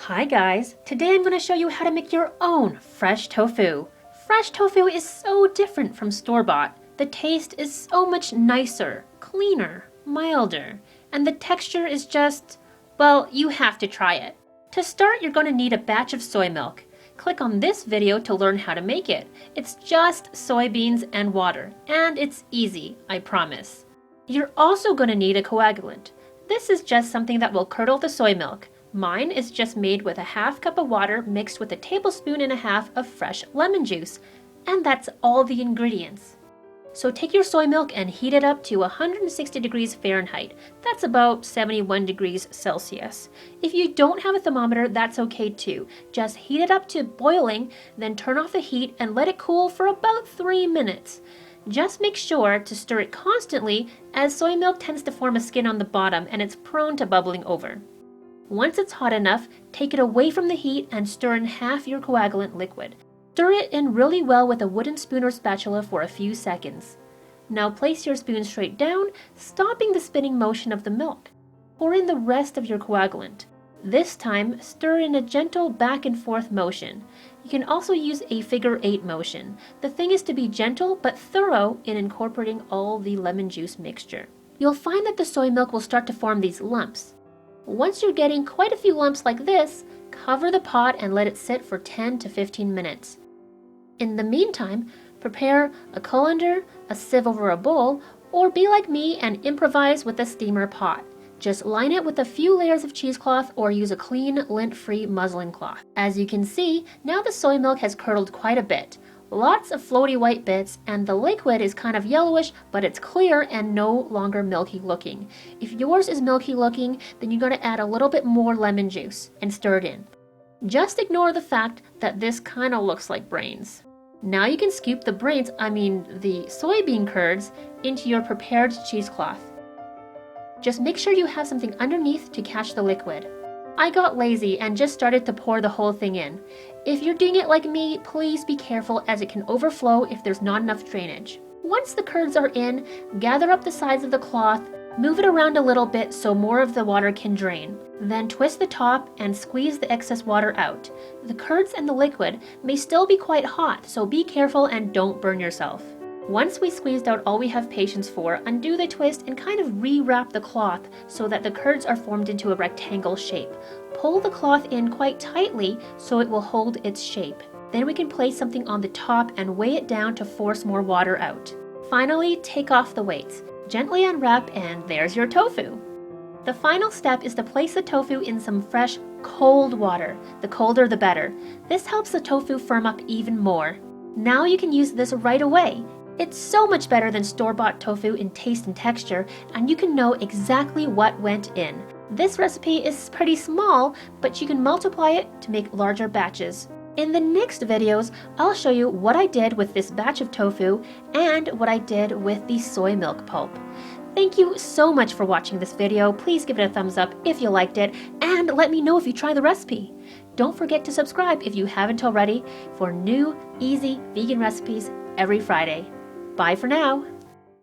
Hi guys, today I'm going to show you how to make your own fresh tofu. Fresh tofu is so different from store-bought. The taste is so much nicer, cleaner, milder, and the texture is just, well, you have to try it. To start, you're going to need a batch of soy milk. Click on this video to learn how to make it. It's just soybeans and water, and it's easy, I promise. You're also going to need a coagulant. This is just something that will curdle the soy milk. Mine is just made with a half cup of water mixed with a tablespoon and a half of fresh lemon juice. And that's all the ingredients. So take your soy milk and heat it up to 160 degrees Fahrenheit. That's about 71 degrees Celsius. If you don't have a thermometer, that's okay too. Just heat it up to boiling, then turn off the heat and let it cool for about 3 minutes. Just make sure to stir it constantly, as soy milk tends to form a skin on the bottom and it's prone to bubbling over. Once it's hot enough, take it away from the heat and stir in half your coagulant liquid. Stir it in really well with a wooden spoon or spatula for a few seconds. Now place your spoon straight down, stopping the spinning motion of the milk. Pour in the rest of your coagulant. This time, stir in a gentle back and forth motion. You can also use a figure 8 motion. The thing is to be gentle but thorough in incorporating all the lemon juice mixture. You'll find that the soy milk will start to form these lumps. Once you're getting quite a few lumps like this, cover the pot and let it sit for 10 to 15 minutes. In the meantime, prepare a colander, a sieve over a bowl, or be like me and improvise with a steamer pot. Just line it with a few layers of cheesecloth or use a clean, lint-free muslin cloth. As you can see, now the soy milk has curdled quite a bit. Lots of floaty white bits, and the liquid is kind of yellowish, but it's clear and no longer milky looking. If yours is milky looking, then you're going to add a little bit more lemon juice and stir it in. Just ignore the fact that this kind of looks like brains. Now you can scoop the the soybean curds into your prepared cheesecloth. Just make sure you have something underneath to catch the liquid. I got lazy and just started to pour the whole thing in. If you're doing it like me, please be careful as it can overflow if there's not enough drainage. Once the curds are in, gather up the sides of the cloth, move it around a little bit so more of the water can drain. Then twist the top and squeeze the excess water out. The curds and the liquid may still be quite hot, so be careful and don't burn yourself. Once we squeezed out all we have patience for, undo the twist and kind of re-wrap the cloth so that the curds are formed into a rectangle shape. Pull the cloth in quite tightly so it will hold its shape. Then we can place something on the top and weigh it down to force more water out. Finally, take off the weights. Gently unwrap and there's your tofu. The final step is to place the tofu in some fresh, cold water. The colder the better. This helps the tofu firm up even more. Now you can use this right away. It's so much better than store-bought tofu in taste and texture, and you can know exactly what went in. This recipe is pretty small, but you can multiply it to make larger batches. In the next videos, I'll show you what I did with this batch of tofu and what I did with the soy milk pulp. Thank you so much for watching this video. Please give it a thumbs up if you liked it, and let me know if you try the recipe. Don't forget to subscribe if you haven't already for new, easy vegan recipes every Friday. Bye for now.